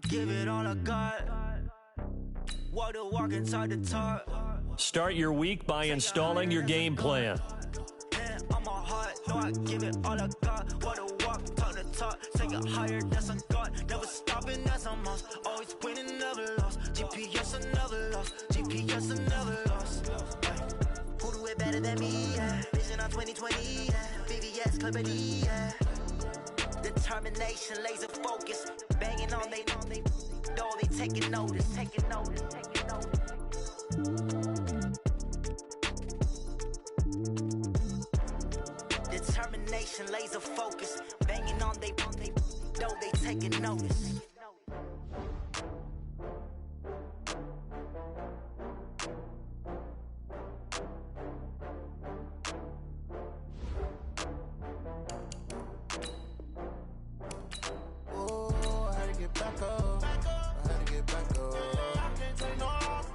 give it all I got. Walk the walk inside the talk. Start your week by installing your game plan. On my heart, no, I give it all I got. Walk the walk, talk the talk. Take it higher, that's a God. Never stopping, that's a must. Always winning, never lost. GPS, I never lost. GPS, I never lost. Who do it better than me? Yeah. Vision on 2020. Yeah. VVS, Company. Yeah. Determination, laser focus. Banging on they know they taking notice. Taking notice. Taking notice. Determination, laser focus, banging on they know they taking notice. Oh, I had to get back up. I had to get back up. I can't take no off.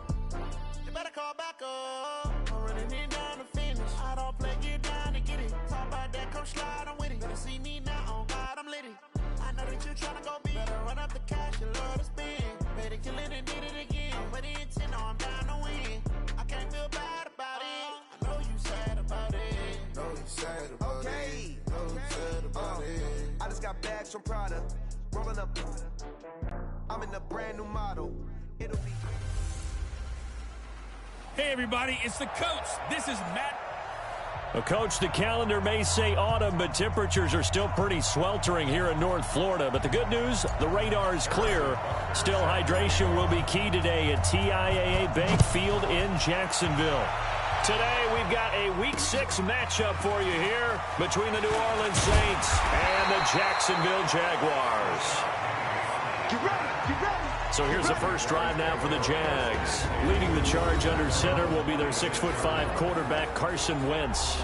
You better call back up. I'm running it down to finish. I don't play, get down to get it. Talk about that, come slide, I'm with it. Better see me now, on God, I'm lit it. I know that you tryna go big. Better run up the cash, you love to spend. Better kill it and did it again. I'm with the intent, no, I'm down to win. I can't feel bad about it. I know you sad about it. Know you sad about it. Know you sad about it. I just got bags from Prada. Rolling up. I'm in a brand new model. It'll be. Hey, everybody, it's the coach. This is Matt. Well, Coach, the calendar may say autumn, but temperatures are still pretty sweltering here in North Florida. But the good news, the radar is clear. Still, hydration will be key today at TIAA Bank Field in Jacksonville. Today, we've got a Week 6 matchup for you here between the New Orleans Saints and the Jacksonville Jaguars. Get ready, get ready. So here's the first drive now for the Jags. Leading the charge under center will be their 6'5" quarterback, Carson Wentz.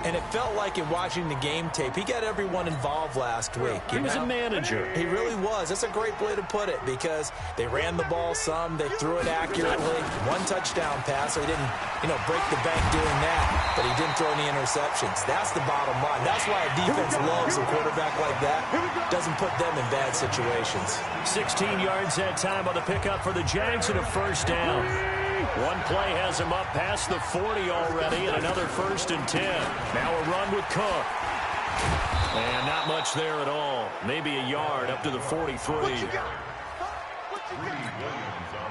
And it felt like in watching the game tape, he got everyone involved last week. He was a manager. He really was. That's a great way to put it because they ran the ball some, they threw it accurately. One touchdown pass, so he didn't, break the bank doing that, but he didn't throw any interceptions. That's the bottom line. That's why a defense loves a quarterback like that. Doesn't put them in bad situations. 16 yards that time on the pickup for the Jags and a first down. One play has him up past the 40 already, and another 1st and 10. Now a run with Cook. And not much there at all. Maybe a yard up to the 43.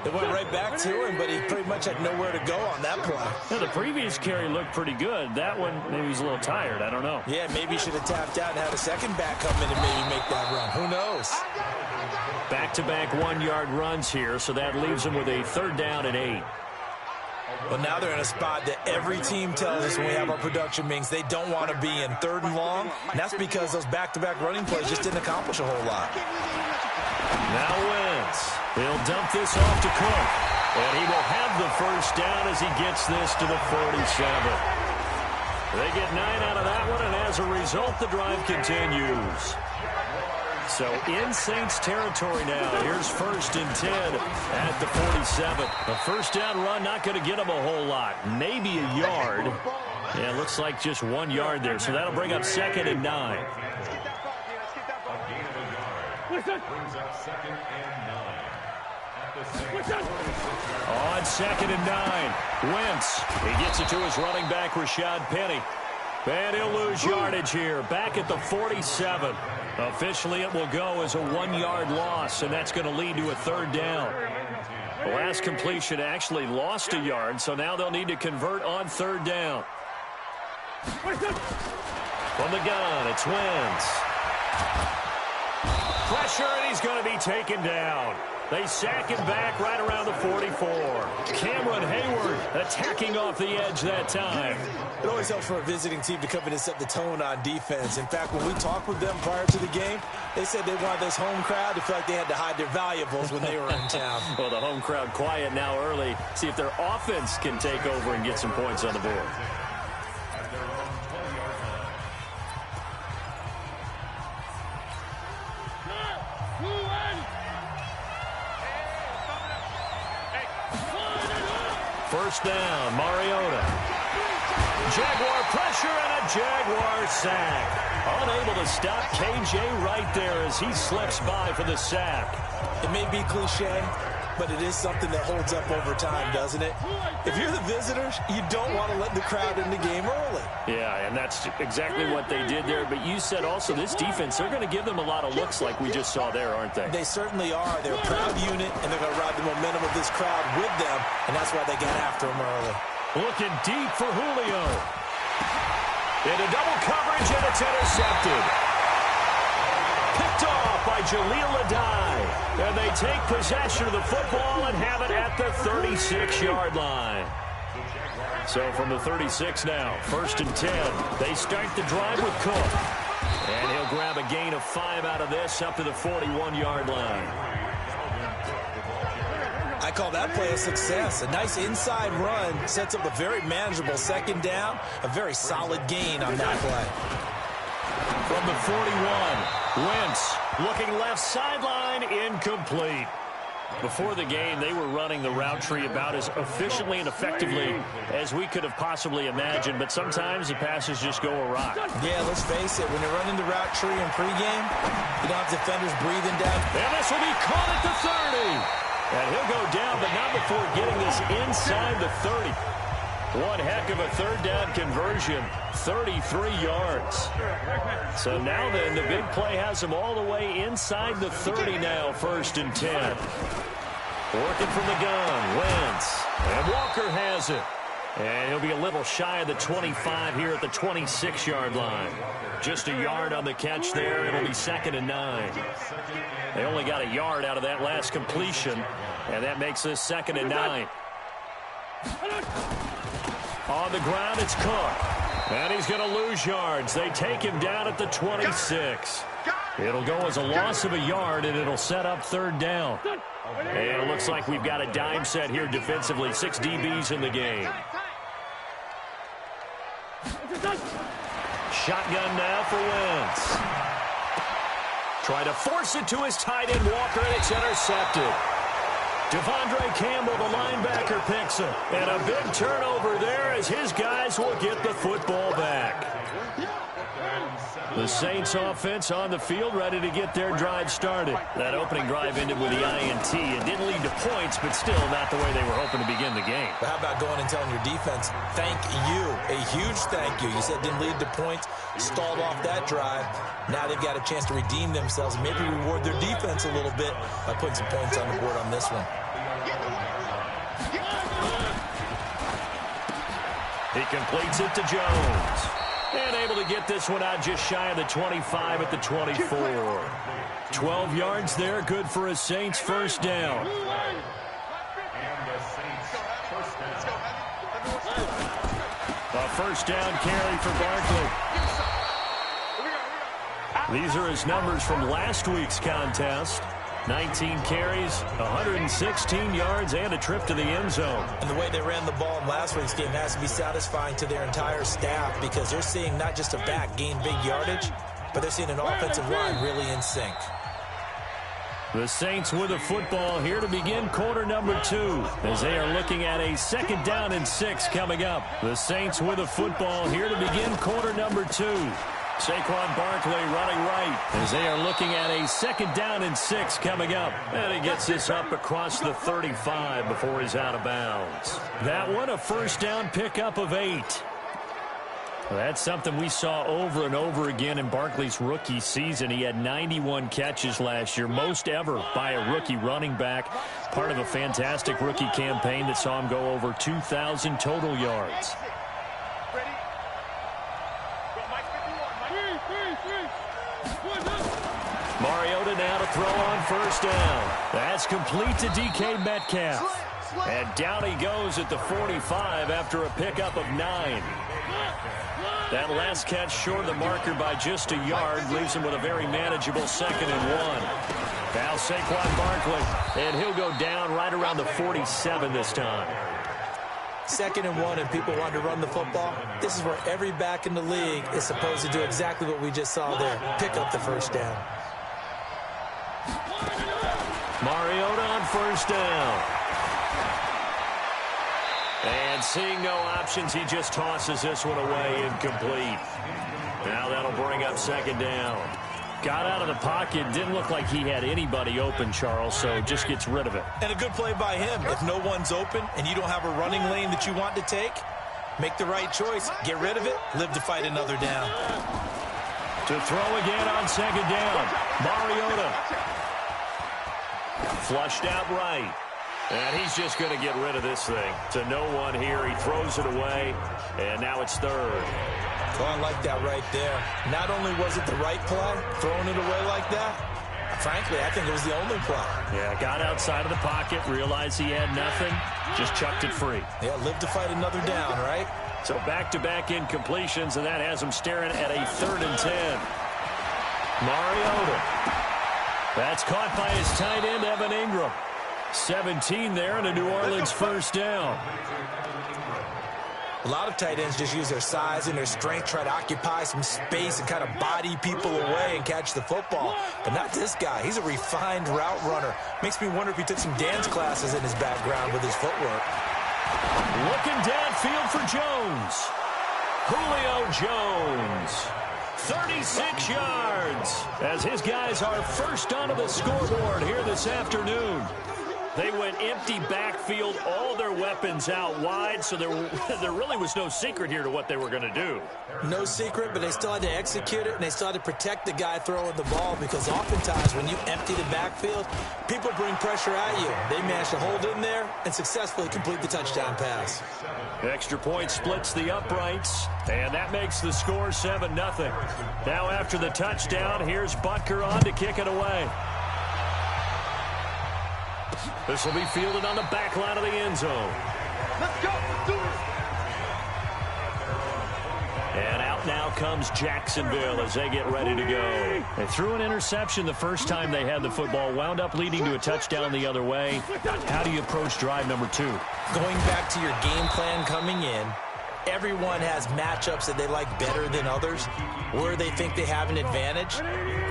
It went right back to him, but he pretty much had nowhere to go on that play. Now, the previous carry looked pretty good. That one, maybe he's a little tired. I don't know. Yeah, maybe he should have tapped out and had a second back come in and maybe make that run. Who knows? Back-to-back 1-yard runs here, so that leaves them with a 3rd down and 8. Well, now they're in a spot that every team tells us when we have our production meetings they don't want to be in 3rd and long, and that's because those back-to-back running plays just didn't accomplish a whole lot. Now Wentz. He'll dump this off to Cook, and he will have the first down as he gets this to the 47. They get 9 out of that one, and as a result, the drive continues. So in Saints territory now. Here's 1st and 10 at the 47. A first down run not going to get him a whole lot. Maybe a yard. Yeah, it looks like just 1 yard there. So that'll bring up 2nd and 9. On 2nd and 9. Wentz. He gets it to his running back, Rashad Penny. And he'll lose yardage here. Back at the 47. Officially, it will go as a 1-yard loss, and that's going to lead to a 3rd down. The last completion actually lost a yard, so now they'll need to convert on 3rd down. From the gun, it's Wentz. Pressure, and he's going to be taken down. They sack him back right around the 44. Cameron Hayward attacking off the edge that time. It always helps for a visiting team to come in and set the tone on defense. In fact, when we talked with them prior to the game, they said they wanted this home crowd to feel like they had to hide their valuables when they were in town. Well, the home crowd quiet now early. See if their offense can take over and get some points on the board. First down, Mariota. Jaguar pressure and a Jaguars sack. Unable to stop KJ right there as he slips by for the sack. It may be cliche, but it is something that holds up over time, doesn't it? If you're the visitors, you don't want to let the crowd in the game early. Yeah, and that's exactly what they did there. But you said also this defense, they're going to give them a lot of looks like we just saw there, aren't they? They certainly are. They're a proud unit, and they're going to ride the momentum of this crowd with them, and that's why they got after them early. Looking deep for Julio. Into double coverage, and it's intercepted. Picked off by Jaleel Adai. And they take possession of the football and have it at the 36-yard line. So from the 36 now, 1st and 10. They start the drive with Cook. And he'll grab a gain of 5 out of this up to the 41-yard line. I call that play a success. A nice inside run sets up a very manageable 2nd down. A very solid gain on that play. From the 41, Wentz looking left sideline, incomplete. Before the game, they were running the route tree about as efficiently and effectively as we could have possibly imagined, but sometimes the passes just go awry. Yeah, let's face it, when you're running the route tree in pregame, you don't have defenders breathing down. And this will be caught at the 30. And he'll go down, but not before getting this inside the 30. One heck of a 3rd down conversion, 33 yards. So now then, the big play has him all the way inside the 30 now, 1st and 10. Working from the gun, Wentz. And Walker has it. And he'll be a little shy of the 25 here at the 26-yard line. Just a yard on the catch there. It'll be 2nd and 9. They only got a yard out of that last completion, and that makes this 2nd and 9. On the ground, it's Cook. And he's going to lose yards. They take him down at the 26. It'll go as a loss of a yard, and it'll set up 3rd down. And it looks like we've got a dime set here defensively. 6 DBs in the game. Shotgun now for Wentz. Trying to force it to his tight end, Walker, and it's intercepted. Devondre Campbell, the linebacker, picks it. And a big turnover there as his guys will get the football back. The Saints offense on the field, ready to get their drive started. That opening drive ended with the INT. It didn't lead to points, but still not the way they were hoping to begin the game. But how about going and telling your defense, thank you, a huge thank you. You said didn't lead to points, stalled off that drive. Now they've got a chance to redeem themselves and maybe reward their defense a little bit by putting some points on the board on this one. He completes it to Jones. And able to get this one out just shy of the 25 at the 24. 12 yards there, good for a Saints 1st down. A 1st down carry for Barkley. These are his numbers from last week's contest. 19 carries, 116 yards, and a trip to the end zone. And the way they ran the ball in last week's game has to be satisfying to their entire staff because they're seeing not just a back gain big yardage, but they're seeing an offensive line really in sync. The Saints with the football here to begin quarter number 2 as they are looking at a 2nd down and 6 coming up. The Saints with the football here to begin quarter number 2. Saquon Barkley running right as they are looking at a 2nd down and 6 coming up. And he gets this up across the 35 before he's out of bounds. That one, a 1st down pickup of 8. That's something we saw over and over again in Barkley's rookie season. He had 91 catches last year, most ever by a rookie running back. Part of a fantastic rookie campaign that saw him go over 2,000 total yards. Mariota now to throw on 1st down. That's complete to DK Metcalf. And down he goes at the 45 after a pickup of 9. That last catch short of the marker by just a yard leaves him with a very manageable 2nd and 1. Now Saquon Barkley, and he'll go down right around the 47 this time. 2nd and 1 and people want to run the football. This is where every back in the league is supposed to do exactly what we just saw there. Pick up the 1st down. Mariota on 1st down. And seeing no options, he just tosses this one away, incomplete. Now that'll bring up second down. Got out of the pocket, didn't look like he had anybody open, Charles, so just gets rid of it. And a good play by him. If no one's open and you don't have a running lane that you want to take, make the right choice. Get rid of it. Live to fight another down. To throw again on second down. Mariota. Flushed out right. And he's just going to get rid of this thing. To no one here. He throws it away. And now it's third. Oh, I like that right there. Not only was it the right play, throwing it away like that, frankly, I think it was the only play. Yeah, got outside of the pocket, realized he had nothing, just chucked it free. Yeah, live to fight another down, right? So back-to-back incompletions, and that has him staring at a 3rd and 10. Mariota. That's caught by his tight end, Evan Ingram. 17 there, and a New Orleans first down. A lot of tight ends just use their size and their strength, try to occupy some space and kind of body people away and catch the football. But not this guy. He's a refined route runner. Makes me wonder if he took some dance classes in his background with his footwork. Looking downfield for Jones. Julio Jones. 36 yards as his guys are first onto the scoreboard here this afternoon. They went empty backfield, all their weapons out wide, so there really was no secret here to what they were going to do. No secret, but they still had to execute it, and they still had to protect the guy throwing the ball, because oftentimes when you empty the backfield, people bring pressure at you. They managed to hold in there and successfully complete the touchdown pass. Extra point splits the uprights, and that makes the score 7-0. Now after the touchdown, here's Butker on to kick it away. This will be fielded on the back line of the end zone. Let's go. Do it. And out now comes Jacksonville as they get ready to go. They threw an interception the first time they had the football, wound up leading to a touchdown the other way. How do you approach drive number 2? Going back to your game plan coming in, everyone has matchups that they like better than others, where they think they have an advantage.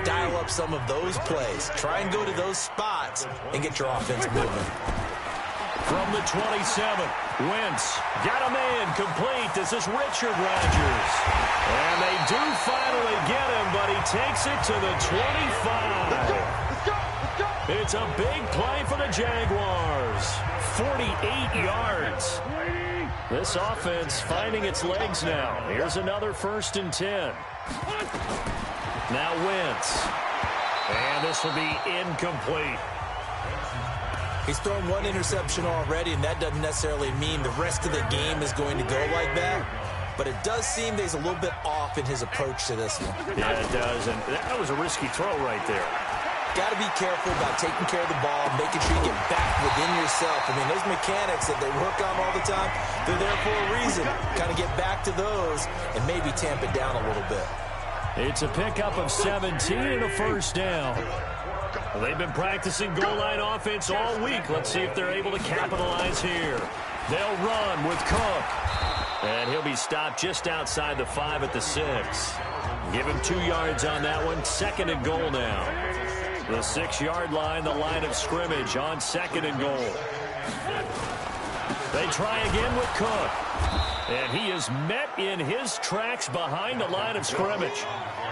Dial up some of those plays. Try and go to those spots and get your offense moving. From the 27, Wentz got a man complete. This is Richard Rodgers. And they do finally get him, but he takes it to the 25. Let's go. It's a big play for the Jaguars. 48 yards. This offense finding its legs now. Here's another 1st and 10. Now Wentz. And this will be incomplete. He's thrown one interception already, and that doesn't necessarily mean the rest of the game is going to go like that. But it does seem that he's a little bit off in his approach to this one. Yeah, it does. And that was a risky throw right there. Got to be careful about taking care of the ball, making sure you get back within yourself. I mean, those mechanics that they work on all the time, they're there for a reason. Kind of get back to those and maybe tamp it down a little bit. It's a pickup of 17 and a first down. Well, they've been practicing goal line offense all week. Let's see if they're able to capitalize here. They'll run with Cook. And he'll be stopped just outside the 5 at the 6. Give him 2 yards on that one. 2nd and goal now. The 6-yard line, the line of scrimmage on 2nd and goal. They try again with Cook. And he is met in his tracks behind the line of scrimmage.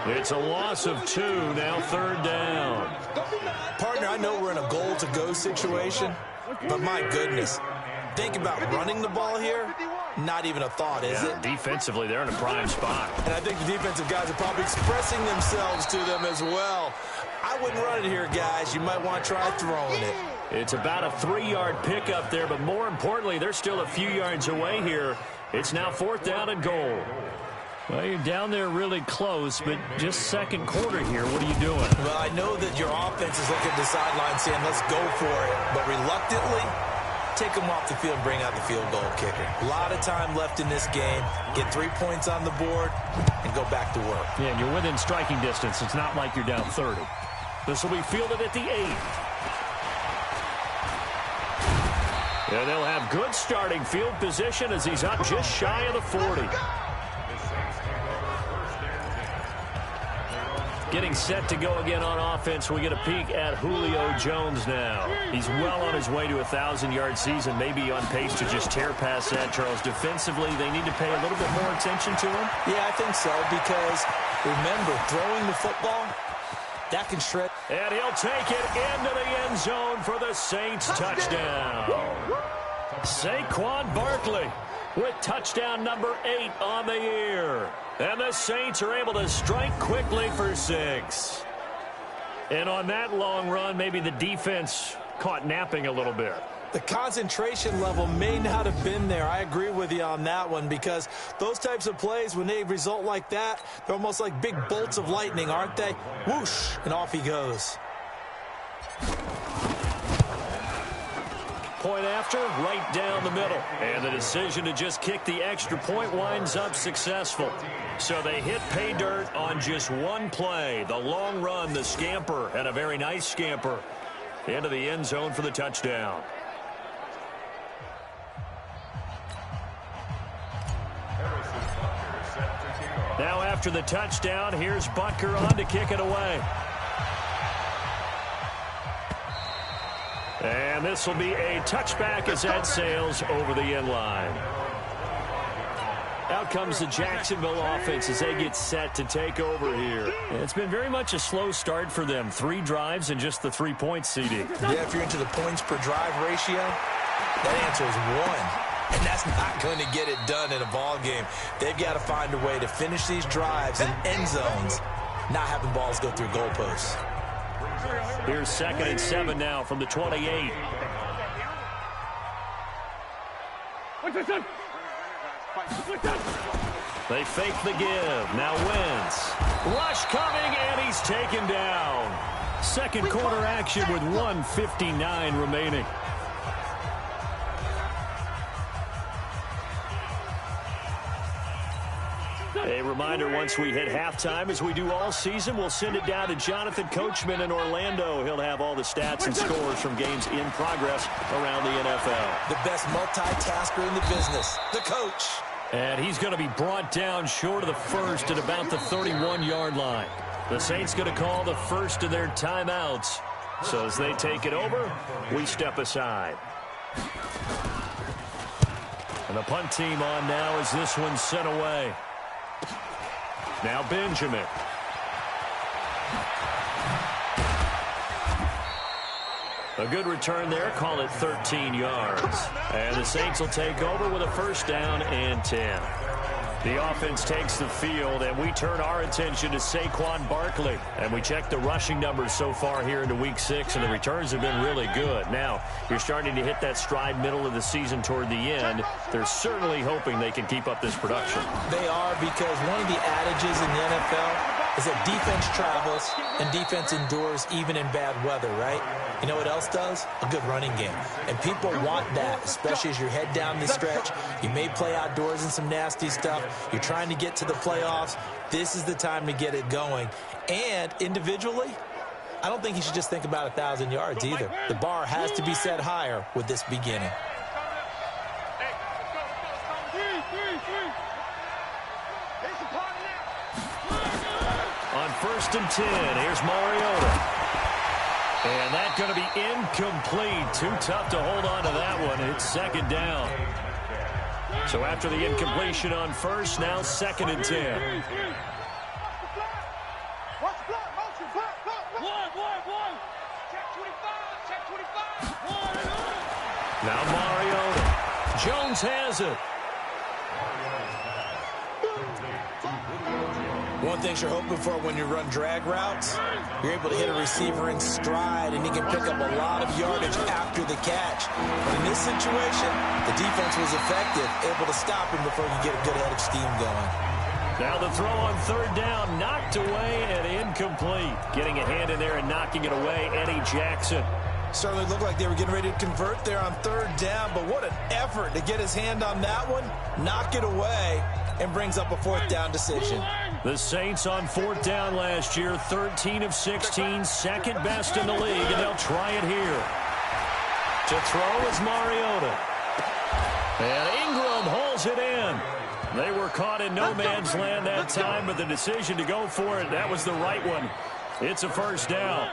It's a loss of 2, now 3rd down. Partner, I know we're in a goal-to-go situation, but my goodness, think about running the ball here. Not even a thought, is it? Defensively, they're in a prime spot. And I think the defensive guys are probably expressing themselves to them as well. I wouldn't run it here, guys. You might want to try throwing it. It's about a 3-yard pickup there, but more importantly, they're still a few yards away here. It's now 4th down and goal. Well, you're down there really close, but just 2nd quarter here. What are you doing? Well, I know that your offense is looking at the sideline saying, let's go for it. But reluctantly, take them off the field and bring out the field goal kicker. A lot of time left in this game. Get 3 points on the board and go back to work. Yeah, and you're within striking distance. It's not like you're down 30. This will be fielded at the 8. And they'll have good starting field position as he's up just shy of the 40. Getting set to go again on offense. We get a peek at Julio Jones now. He's well on his way to a 1,000-yard season, maybe on pace to just tear past that, Charles. Defensively, they need to pay a little bit more attention to him? Yeah, I think so, because remember, throwing the football, that can shred. And he'll take it into the end zone for the Saints touchdown. Saquon Barkley with touchdown number 8 on the year. And the Saints are able to strike quickly for 6. And on that long run, maybe the defense caught napping a little bit. The concentration level may not have been there. I agree with you on that one, because those types of plays, when they result like that, they're almost like big bolts of lightning, aren't they? Whoosh, and off he goes. Point after, right down the middle. And the decision to just kick the extra point winds up successful. So they hit pay dirt on just one play. The long run, the scamper, and a very nice scamper into the end zone for the touchdown. Now after the touchdown, here's Butker on to kick it away. And this will be a touchback as that sails over the end line. Out comes the Jacksonville offense as they get set to take over here. It's been very much a slow start for them. 3 drives and just the 3-point seeding. Yeah, if you're into the points per drive ratio, that answer is 1. And that's not going to get it done in a ball game. They've got to find a way to finish these drives in end zones, not having balls go through goalposts. Here's 2nd and 7 now from the 28. They fake the give. Now Wentz. Rush coming, and he's taken down. Second quarter action with 1:59 remaining. A reminder, once we hit halftime, as we do all season, we'll send it down to Jonathan Coachman in Orlando. He'll have all the stats and scores from games in progress around the NFL. The best multitasker in the business, the coach. And he's going to be brought down short of the first at about the 31-yard line. The Saints going to call the first of their timeouts. So as they take it over, we step aside. And the punt team on now as this one's sent away. Now Benjamin. A good return there. Call it 13 yards. And the Saints will take over with a 1st down and 10. The offense takes the field, and we turn our attention to Saquon Barkley. And we check the rushing numbers so far here into Week 6, and the returns have been really good. Now, you're starting to hit that stride middle of the season toward the end. They're certainly hoping they can keep up this production. They are, because one of the adages in the NFL is that defense travels and defense endures even in bad weather, right? You know what else does? A good running game. And people want that, especially as you head down the stretch. You may play outdoors in some nasty stuff. You're trying to get to the playoffs. This is the time to get it going. And individually, I don't think you should just think about 1,000 yards either. The bar has to be set higher with this beginning. On 1st and 10, here's Mariota. And that's going to be incomplete. Too tough to hold on to that one. It's 2nd down. So after the incompletion on 1st, now 2nd and 10. Now Mariota. Jones has it. One thing you're hoping for when you run drag routes, you're able to hit a receiver in stride, and he can pick up a lot of yardage after the catch. But in this situation, the defense was effective, able to stop him before he could get a good head of steam going. Now the throw on 3rd down, knocked away and incomplete. Getting a hand in there and knocking it away, Eddie Jackson. Certainly looked like they were getting ready to convert there on 3rd down, but what an effort to get his hand on that one, knock it away, and brings up a 4th down decision. The Saints on 4th down last year, 13 of 16, 2nd best in the league, and they'll try it here. To throw is Mariota. And Ingram holds it in. They were caught in no man's land that time, but the decision to go for it, that was the right one. It's a first down.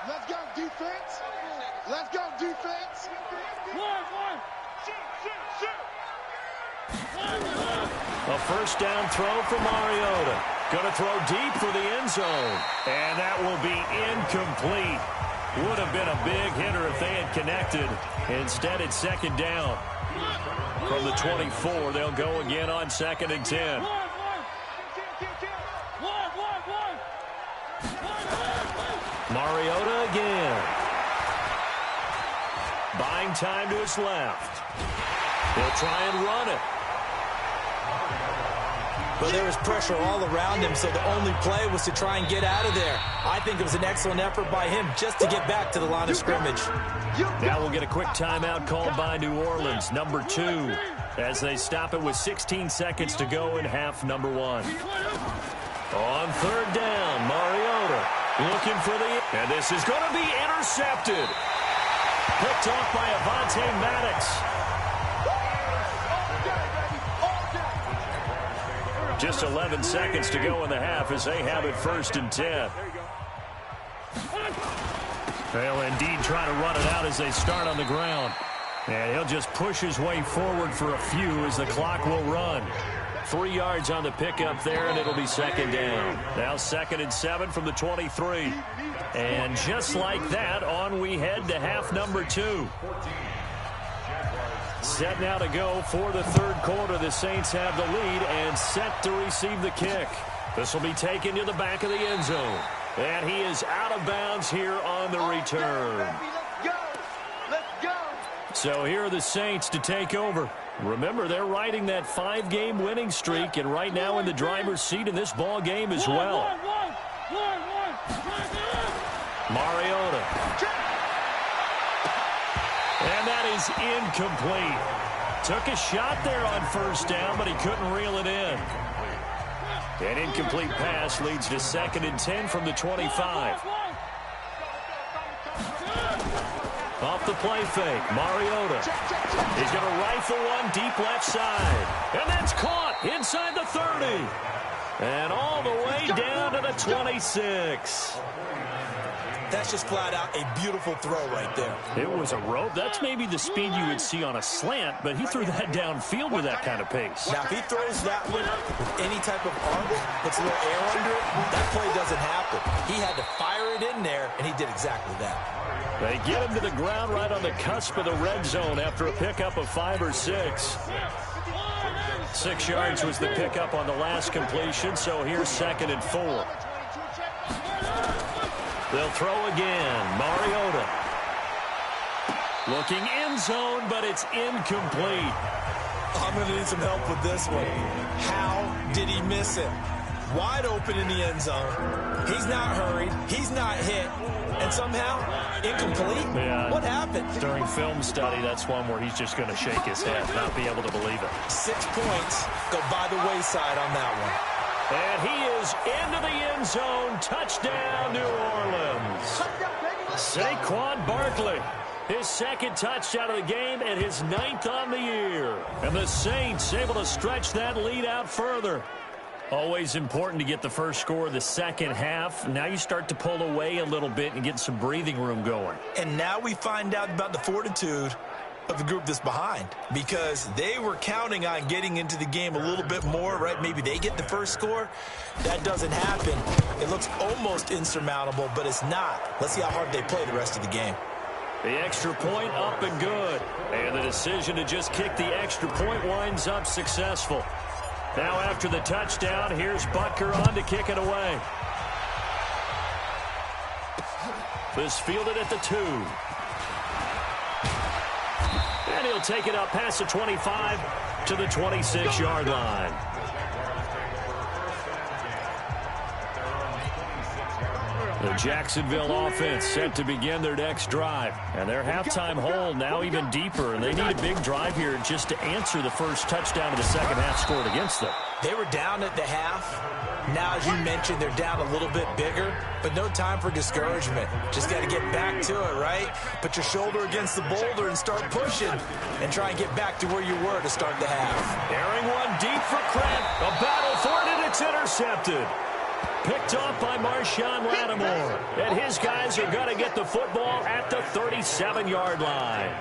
Let's go, defense. Let's go, defense. A first down throw for Mariota. Going to throw deep for the end zone. And that will be incomplete. Would have been a big hitter if they had connected. Instead, it's second down. From the 24, they'll go again on 2nd and 10. Mariota again. Buying time to his left. He'll try and run it. But there was pressure all around him, so the only play was to try and get out of there. I think it was an excellent effort by him just to get back to the line of scrimmage. Now we'll get a quick timeout called by New Orleans, number 2, as they stop it with 16 seconds to go in half number 1. On 3rd down, Mariota looking for the... And this is going to be intercepted. Picked off by Avonte Maddox. Just 11 seconds to go in the half as they have it 1st and 10. They'll indeed try to run it out as they start on the ground. And he'll just push his way forward for a few as the clock will run. 3 yards on the pickup there, and it'll be 2nd down. Now 2nd and 7 from the 23. And just like that, on we head to half number 2. Set now to go for the 3rd quarter. The Saints have the lead and set to receive the kick. This will be taken to the back of the end zone. And he is out of bounds here on the return. Let's go. So here are the Saints to take over. Remember, they're riding that 5-game winning streak, and right now in the driver's seat in this ball game as well. Mariota. And that is incomplete. Took a shot there on 1st down, but he couldn't reel it in. An incomplete pass leads to 2nd and 10 from the 25. Off the play fake, Mariota. He's going to rifle one deep left side. And that's caught inside the 30. And all the way down to the 26. That's just flat out a beautiful throw right there. It was a rope. That's maybe the speed you would see on a slant, but he threw that downfield with that kind of pace. Now, if he throws that one with any type of arc, puts a little air under it, that play doesn't happen. He had to fire it in there, and he did exactly that. They get him to the ground right on the cusp of the red zone after a pickup of 5 or 6. 6 yards was the pickup on the last completion, so here's 2nd and 4. They'll throw again. Mariota. Looking end zone, but it's incomplete. I'm going to need some help with this one. How did he miss it? Wide open in the end zone. He's not hurried. He's not hit. And somehow, incomplete? Yeah. What happened? During film study, that's one where he's just going to shake his head, not be able to believe it. 6 points go by the wayside on that one. And he is into the end zone. Touchdown, New Orleans. Saquon Barkley, his 2nd touchdown of the game and his 9th on the year. And the Saints able to stretch that lead out further. Always important to get the first score of the second half. Now you start to pull away a little bit and get some breathing room going. And now we find out about the fortitude of the group that's behind, because they were counting on getting into the game a little bit more, right? Maybe they get the first score. That doesn't happen. It looks almost insurmountable, but it's not. Let's see how hard they play the rest of the game. The extra point up and good. And the decision to just kick the extra point winds up successful. Now after the touchdown, here's Butker on to kick it away. This fielded at the 2. And he'll take it up past the 25 to the 26-yard line. The Jacksonville offense set to begin their next drive. And their halftime hole now even deeper, and they need a big drive here just to answer the first touchdown of the second half scored against them. They were down at the half. Now, as you mentioned, they're down a little bit bigger, but no time for discouragement. Just got to get back to it, right? Put your shoulder against the boulder and start pushing and try and get back to where you were to start the half. Airing one deep for Krent. A battle for it, and it's intercepted. Picked off by Marshawn Lattimore. And his guys are going to get the football at the 37-yard line.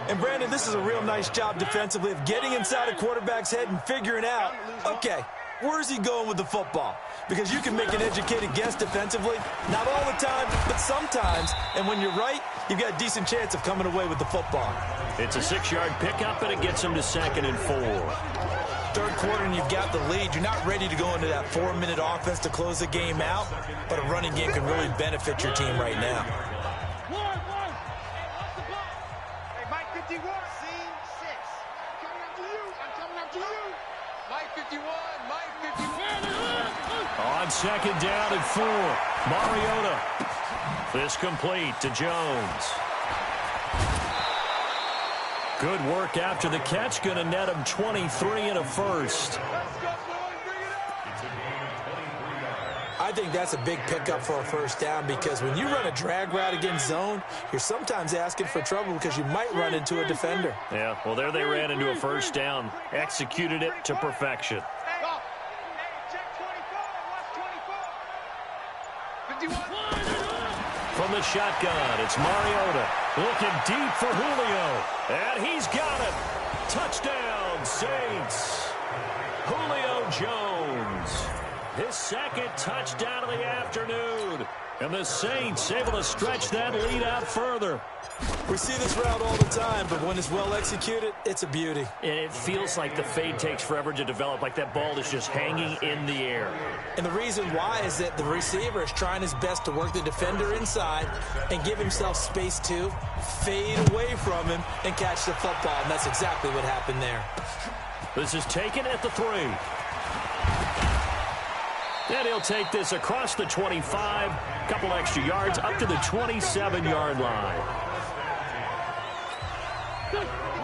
And, Brandon, this is a real nice job defensively of getting inside a quarterback's head and figuring out, okay, where's he going with the football? Because you can make an educated guess defensively, not all the time, but sometimes. And when you're right, you've got a decent chance of coming away with the football. It's a 6-yard pickup, and it gets them to 2nd and 4. Third quarter, and you've got the lead. You're not ready to go into that 4-minute offense to close the game out, but a running game can really benefit your team right now. Hey, Mike 51, scene 6. Coming up to you. I'm coming up to you. Mike 51, Mike 51. On 2nd down and 4. Mariota. This complete to Jones. Good work after the catch. Going to net him 23 and a first. I think that's a big pickup for a first down because when you run a drag route against zone, you're sometimes asking for trouble because you might run into a defender. Yeah, well, there they ran into a first down. Executed it to perfection. From the shotgun, it's Mariota. Looking deep for Julio. And he's got it. Touchdown, Saints. Julio Jones. His 2nd touchdown of the afternoon. And the Saints able to stretch that lead out further. We see this route all the time, but when it's well executed, it's a beauty. And it feels like the fade takes forever to develop, like that ball is just hanging in the air. And the reason why is that the receiver is trying his best to work the defender inside and give himself space to fade away from him and catch the football. And that's exactly what happened there. This is taken at the 3. And he'll take this across the 25, couple extra yards, up to the 27-yard line.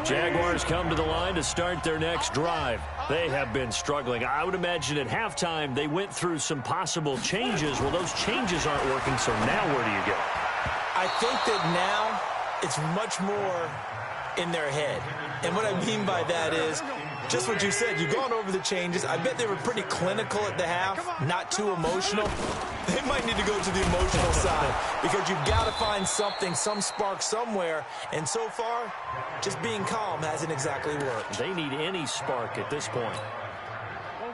Jaguars come to the line to start their next drive. They have been struggling. I would imagine at halftime they went through some possible changes. Well, those changes aren't working, so now where do you go? I think that now it's much more in their head. And what I mean by that is just what you said. You've gone over the changes. I bet they were pretty clinical at the half, not too emotional. They might need to go to the emotional side because you've got to find something, some spark somewhere. And so far, just being calm hasn't exactly worked. They need any spark at this point.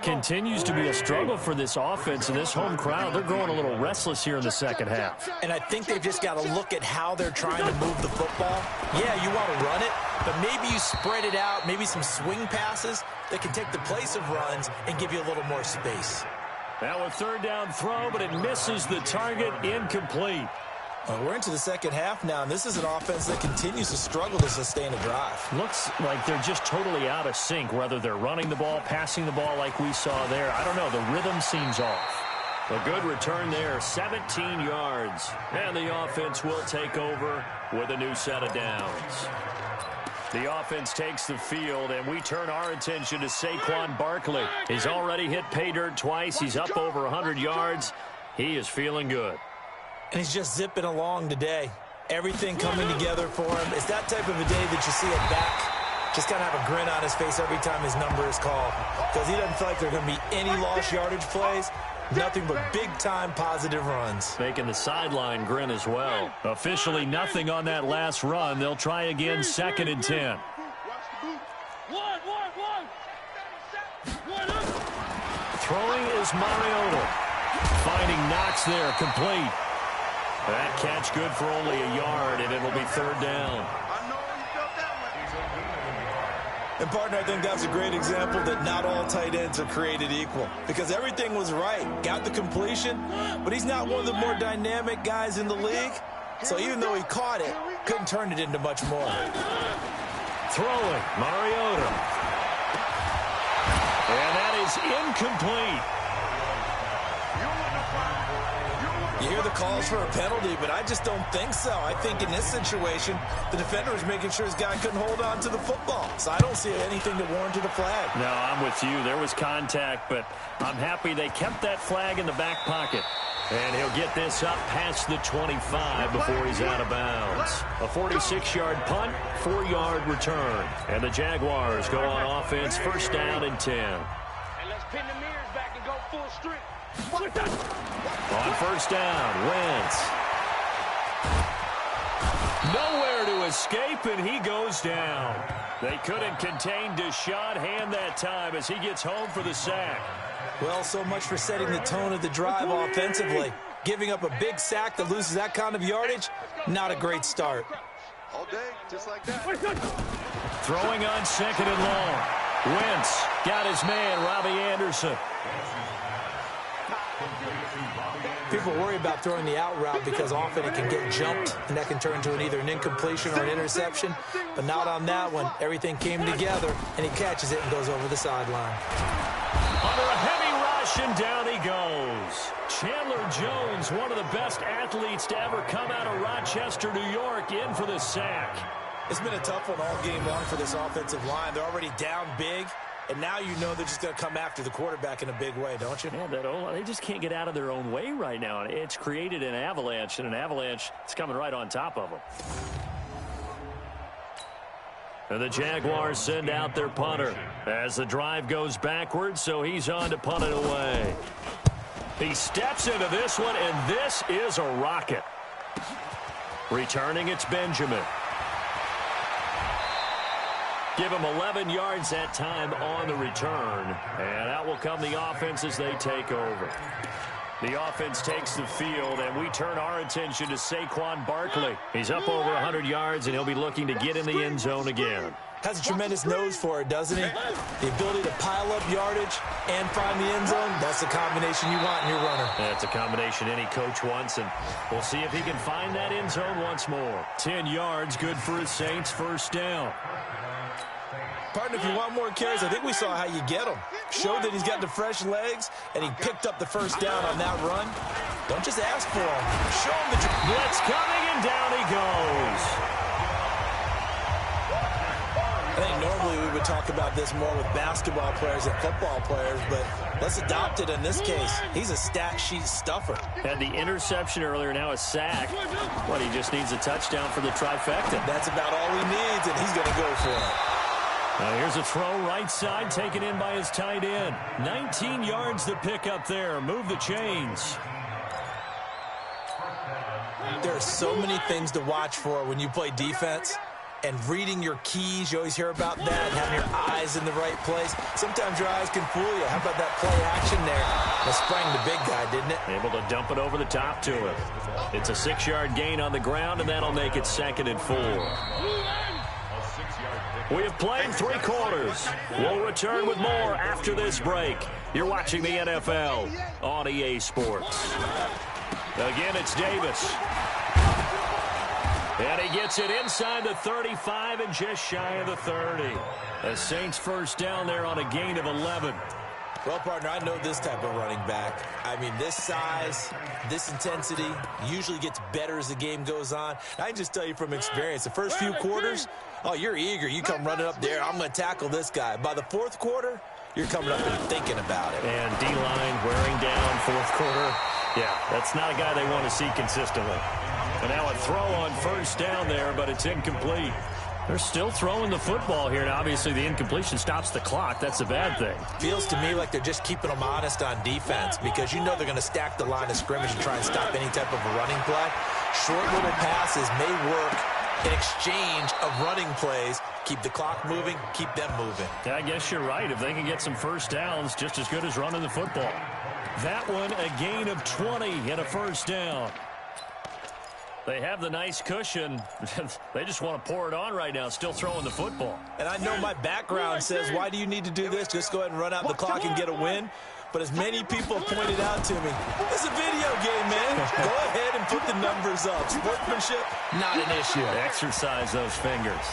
Continues to be a struggle for this offense and this home crowd. They're growing a little restless here in the second half. And I think they've just got to look at how they're trying to move the football. Yeah, you want to run it, but maybe you spread it out, maybe some swing passes that can take the place of runs and give you a little more space. Now a 3rd down throw, but it misses the target, incomplete. We're into the second half now, and this is an offense that continues to struggle to sustain a drive. Looks like they're just totally out of sync, whether they're running the ball, passing the ball like we saw there. I don't know. The rhythm seems off. A good return there, 17 yards. And the offense will take over with a new set of downs. The offense takes the field, and we turn our attention to Saquon Barkley. He's already hit pay dirt twice. He's up over 100 yards. He is feeling good. And he's just zipping along today. Everything coming together for him. It's that type of a day that you see a back just kind of have a grin on his face every time his number is called. Because he doesn't feel like there are going to be any lost yardage plays. Nothing but big-time positive runs. Making the sideline grin as well. Officially nothing on that last run. They'll try again 2nd and 10. Throwing is Mariota. Finding Knox there, complete. That catch good for only a yard, and it'll be 3rd down. And, partner, I think that's a great example that not all tight ends are created equal. Because everything was right. Got the completion, but he's not one of the more dynamic guys in the league. So even though he caught it, couldn't turn it into much more. Throwing, Mariota. And that is incomplete. You hear the calls for a penalty, but I just don't think so. I think in this situation, the defender was making sure his guy couldn't hold on to the football. So I don't see anything that warranted a flag. No, I'm with you. There was contact, but I'm happy they kept that flag in the back pocket. And he'll get this up past the 25 before he's out of bounds. A 46-yard punt, 4-yard return. And the Jaguars go on offense, first down and 10. And let's pin the mirrors back and go full strength. On first down, Wentz. Nowhere to escape, and he goes down. They couldn't contain Deshaun Hand that time as he gets home for the sack. Well, so much for setting the tone of the drive offensively. Giving up a big sack that loses that kind of yardage, not a great start. All day, just like that. Throwing on second and long. Wentz got his man, Robbie Anderson. People worry about throwing the out route because often it can get jumped, and that can turn into either an incompletion or an interception. But not on that one. Everything came together, and he catches it and goes over the sideline. Under a heavy rush, and down he goes. Chandler Jones, one of the best athletes to ever come out of Rochester, New York, in for the sack. It's been a tough one all game long for this offensive line. They're already down big, and now you know they're just going to come after the quarterback in a big way, don't you? Yeah, they just can't get out of their own way right now. It's created an avalanche, and an avalanche is coming right on top of them. And the Jaguars send out their punter as the drive goes backwards, so he's on to punt it away. He steps into this one, and this is a rocket. Returning, it's Benjamin. Give him 11 yards that time on the return. And out will come the offense as they take over. The offense takes the field, and we turn our attention to Saquon Barkley. He's up over 100 yards, and he'll be looking to get in the end zone again. Has a tremendous nose for it, doesn't he? The ability to pile up yardage and find the end zone, that's the combination you want in your runner. That's a combination any coach wants, and we'll see if he can find that end zone once more. 10 yards, good for his Saints, first down. Partner, if you want more carries, I think we saw how you get him. Showed that he's got the fresh legs, and he picked up the first down on that run. Don't just ask for him. Show him the blitz coming, and down he goes. I think normally we would talk about this more with basketball players and football players, but let's adopt it in this case. He's a stat sheet stuffer. Had the interception earlier, now a sack. What, he just needs a touchdown for the trifecta. That's about all he needs, and he's going to go for it. Now here's a throw right side, taken in by his tight end. 19 yards to pick up there. Move the chains. There are so many things to watch for when you play defense. And reading your keys, you always hear about that, having your eyes in the right place. Sometimes your eyes can fool you. How about that play action there? That sprang the big guy, didn't it? Able to dump it over the top to him. It's a 6-yard gain on the ground, and that'll make it 2nd and 4. We have played 3 quarters. We'll return with more after this break. You're watching the NFL on EA Sports. Again, it's Davis. And he gets it inside the 35 and just shy of the 30. The Saints first down there on a gain of 11. Well, partner, I know this type of running back. I mean, this size, this intensity usually gets better as the game goes on. I can just tell you from experience, the first few quarters, oh, you're eager. You come running up there, I'm going to tackle this guy. By the 4th quarter, you're coming up and thinking about it. And D-line wearing down 4th quarter. Yeah, that's not a guy they want to see consistently. And now a throw on first down there, but it's incomplete. They're still throwing the football here, and obviously the incompletion stops the clock. That's a bad thing. Feels to me like they're just keeping them honest on defense because you know they're going to stack the line of scrimmage and try and stop any type of a running play. Short little passes may work in exchange of running plays. Keep the clock moving, keep them moving. Yeah, I guess you're right. If they can get some first downs, just as good as running the football. That one, a gain of 20 and a first down. They have the nice cushion. They just want to pour it on right now, still throwing the football. And I know my background says, why do you need to do this? Just go ahead and run out the clock and get a win. But as many people pointed out to me, it's a video game, man. Go ahead and put the numbers up. Sportsmanship, not an issue. Exercise those fingers.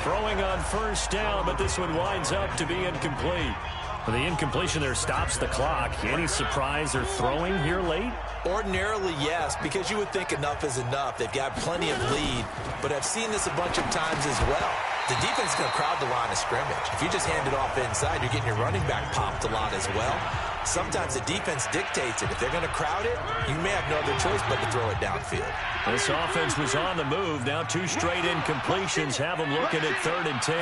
Throwing on first down, but this one winds up to be incomplete. The incompletion there stops the clock. Any surprise they're throwing here late? Ordinarily, yes, because you would think enough is enough. They've got plenty of lead, but I've seen this a bunch of times as well. The defense is going to crowd the line of scrimmage. If you just hand it off inside, you're getting your running back popped a lot as well. Sometimes the defense dictates it. If they're going to crowd it, you may have no other choice but to throw it downfield. This offense was on the move. Now 2 straight incompletions have them looking at 3rd and 10.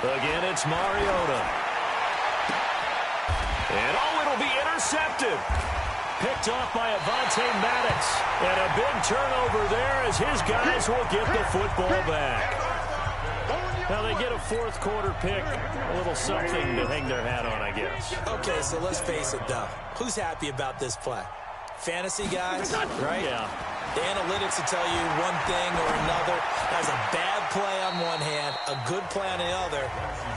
Again, it's Mariota. And, it'll be intercepted. Picked off by Avonte Maddox. And a big turnover there as his guys will get the football back. Now they get a 4th quarter pick. A little something to hang their hat on, I guess. Okay, so let's face it, though. Who's happy about this play? Fantasy guys, right? Yeah. The analytics will tell you one thing or another. That's a bad play on one hand, a good play on the other,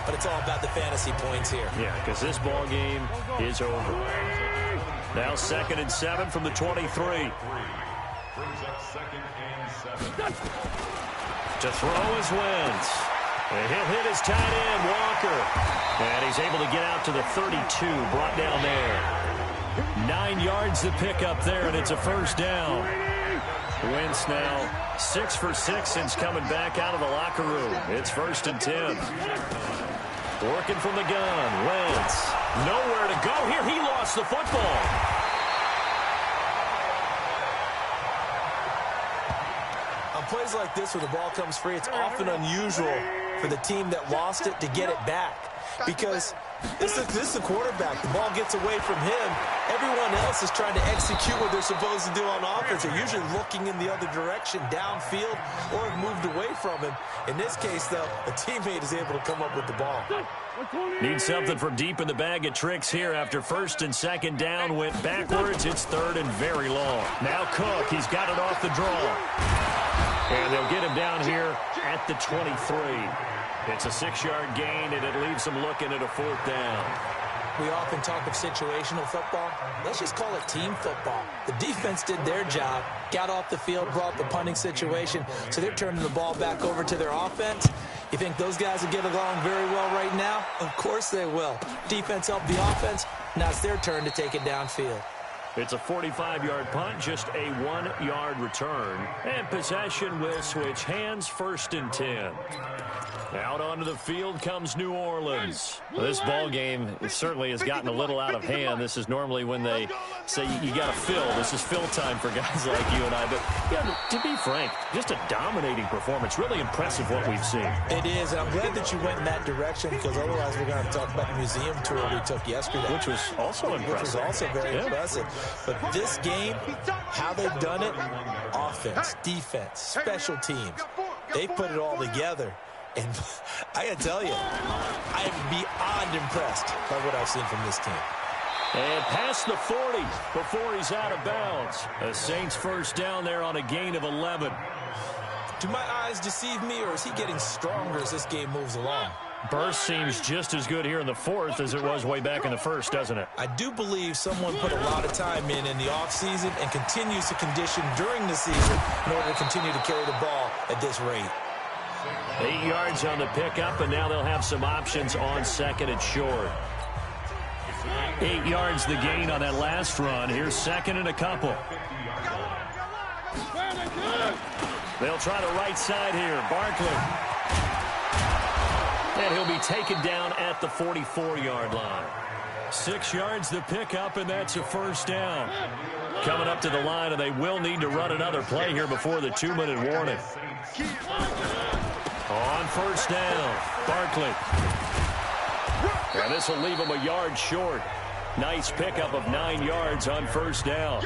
but it's all about the fantasy points here. Yeah, because this ball game is over. Now 2nd and 7 from the 23. To throw is Wentz. And he'll hit his tight end, Walker. And he's able to get out to the 32, brought down there. 9 yards to pick up there, and it's a 1st down. Wentz now 6 for 6 since coming back out of the locker room. It's 1st and 10. Working from the gun, Wentz. Nowhere to go here. He lost the football. On plays like this where the ball comes free, it's often unusual for the team that lost it to get it back. Because this is the quarterback. The ball gets away from him. Everyone else is trying to execute what they're supposed to do on offense. They're usually looking in the other direction, downfield, or have moved away from him. In this case, though, a teammate is able to come up with the ball. Need something from deep in the bag of tricks here after 1st and 2nd down went backwards. It's 3rd and very long. Now Cook, he's got it off the draw. And they'll get him down here at the 23. It's a 6-yard gain, and it leaves them looking at a 4th down. We often talk of situational football. Let's just call it team football. The defense did their job, got off the field, brought the punting situation, so they're turning the ball back over to their offense. You think those guys will get along very well right now? Of course they will. Defense helped the offense. Now it's their turn to take it downfield. It's a 45-yard punt, just a 1-yard return. And possession will switch hands, 1st and 10. Out onto the field comes New Orleans. Well, this ball game certainly has gotten a little out of hand. This is normally when they say you got to fill. This is fill time for guys like you and I. But yeah, to be frank, just a dominating performance. Really impressive what we've seen. It is. I'm glad that you went in that direction because otherwise we're going to talk about the museum tour we took yesterday. Which was also impressive. Which was also very impressive. But this game, how they've done it, offense, defense, special teams, they put it all together. And I got to tell you, I am beyond impressed by what I've seen from this team. And past the 40 before he's out of bounds. The Saints 1st down there on a gain of 11. Do my eyes deceive me, or is he getting stronger as this game moves along? Burst seems just as good here in the 4th as it was way back in the 1st, doesn't it? I do believe someone put a lot of time in the offseason and continues to condition during the season in order to continue to carry the ball at this rate. 8 yards on the pickup, and now they'll have some options on 2nd and short. 8 yards the gain on that last run. Here's 2nd and a couple. They'll try the right side here. Barkley. And he'll be taken down at the 44-yard line. 6 yards the pickup, and that's a 1st down. Coming up to the line, and they will need to run another play here before the 2-minute warning. On 1st down, Barkley. And this will leave him a yard short. Nice pickup of 9 yards on 1st down.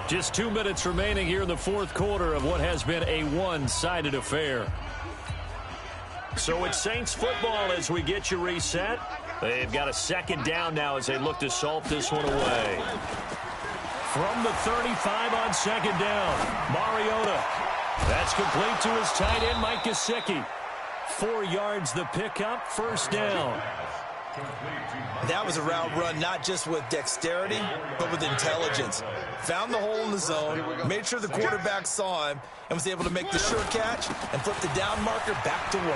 Just 2 minutes remaining here in the 4th quarter of what has been a one-sided affair. So it's Saints football as we get you reset. They've got a 2nd down now as they look to salt this one away. From the 35 on 2nd down, Mariota. That's complete to his tight end, Mike Gesicki. 4 yards the pickup, 1st down. That was a route run, not just with dexterity, but with intelligence. Found the hole in the zone, made sure the quarterback saw him, and was able to make the sure catch and flip the down marker back to 1.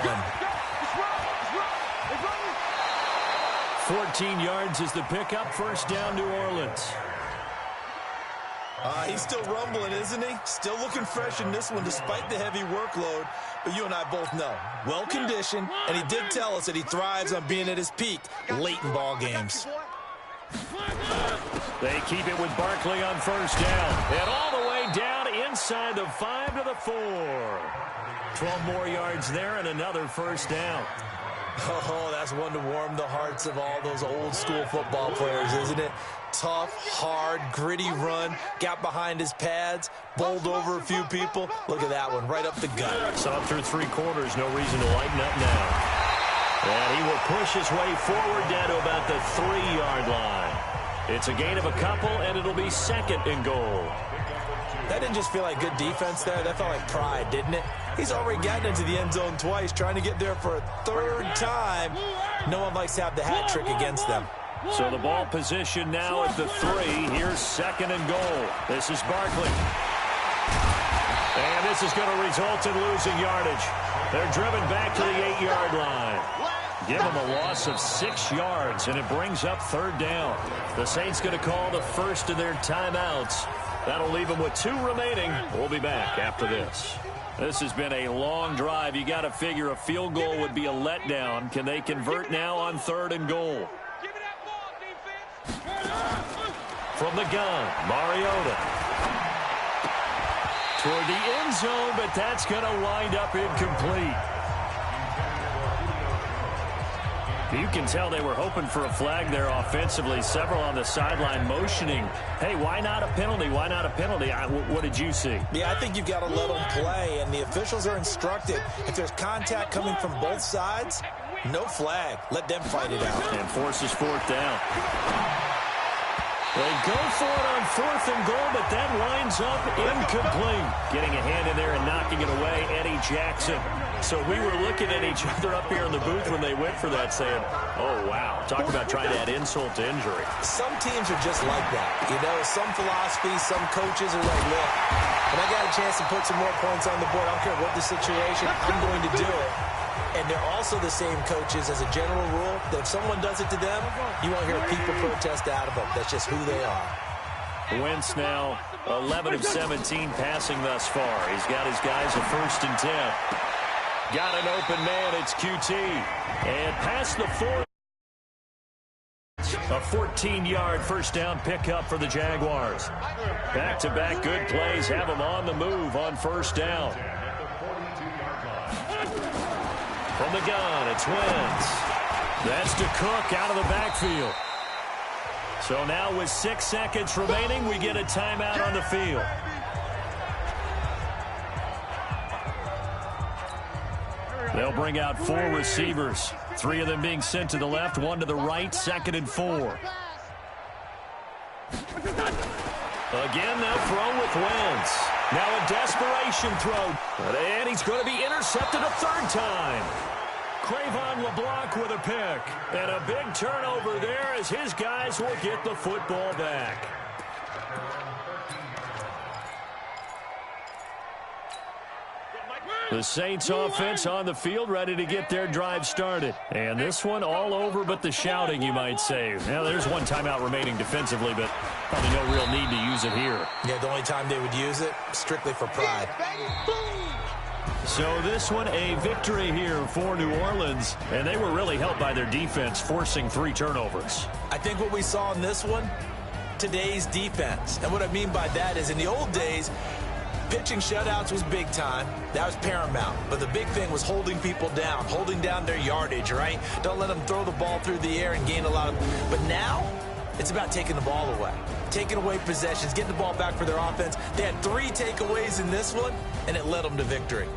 14 yards is the pickup. First down, New Orleans. He's still rumbling, isn't he? Still looking fresh in this one despite the heavy workload. But you and I both know, well-conditioned, and he did tell us that he thrives on being at his peak late in ball games. They keep it with Barkley on first down. And all the way down inside the 5 to the 4. 12 more yards there and another first down. Oh, that's one to warm the hearts of all those old-school football players, isn't it? Tough, hard, gritty run, got behind his pads, bowled over a few people. Look at that one, right up the gut. Saw through 3 quarters, no reason to lighten up now. And he will push his way forward down to about the 3-yard line. It's a gain of a couple, and it'll be second and goal. That didn't just feel like good defense there. That felt like pride, didn't it? He's already gotten into the end zone twice, trying to get there for a 3rd time. No one likes to have the hat trick against them. So the ball position now at the 3. Here's second and goal. This is Barkley. And this is going to result in losing yardage. They're driven back to the 8-yard line. Give them a loss of 6 yards, and it brings up 3rd down. The Saints going to call the first of their timeouts. That'll leave them with 2 remaining. We'll be back after this. This has been a long drive. You got to figure a field goal would be a letdown. Can they convert now on 3rd and goal? From the gun, Mariota. Toward the end zone, but that's going to wind up incomplete. You can tell they were hoping for a flag there offensively. Several on the sideline motioning, hey, why not a penalty? Why not a penalty? What did you see? Yeah, I think you've got to let them play, and the officials are instructed. If there's contact coming from both sides, no flag. Let them fight it out. And forces 4th down. They go for it on 4th and goal, but that winds up incomplete. Getting a hand in there and knocking it away, Eddie Jackson. So we were looking at each other up here in the booth when they went for that, saying, oh, wow. Talk about trying to add insult to injury. Some teams are just like that. You know, some philosophies, some coaches are like, look, when I got a chance to put some more points on the board, I don't care what the situation, I'm going to do it. And they're also the same coaches as a general rule that if someone does it to them, you won't hear people protest out of them. That's just who they are. Wentz now 11 of 17 passing thus far. He's got his guys a 1st and 10. Got an open man. It's QT. And past the 4. A 14-yard first down pickup for the Jaguars. Back-to-back good plays have them on the move on first down. From the gun, it's Wentz. That's to Cook out of the backfield. So now with 6 seconds remaining, we get a timeout on the field. They'll bring out 4 receivers. 3 of them being sent to the left, 1 to the right, 2nd and 4. Again, they'll throw with Wentz. Now a desperation throw. And he's going to be intercepted a 3rd time. Cravon LeBlanc with a pick. And a big turnover there as his guys will get the football back. The Saints offense on the field ready to get their drive started. And this one all over but the shouting, you might say. Now, there's 1 timeout remaining defensively, but probably no real need to use it here. Yeah, the only time they would use it, strictly for pride. So this one, a victory here for New Orleans. And they were really helped by their defense, forcing 3 turnovers. I think what we saw in this one, today's defense. And what I mean by that is in the old days, pitching shutouts was big time. That was paramount. But the big thing was holding people down, holding down their yardage, right? Don't let them throw the ball through the air and gain a lot of... But now, it's about taking the ball away. Taking away possessions, getting the ball back for their offense. They had 3 takeaways in this one, and it led them to victory.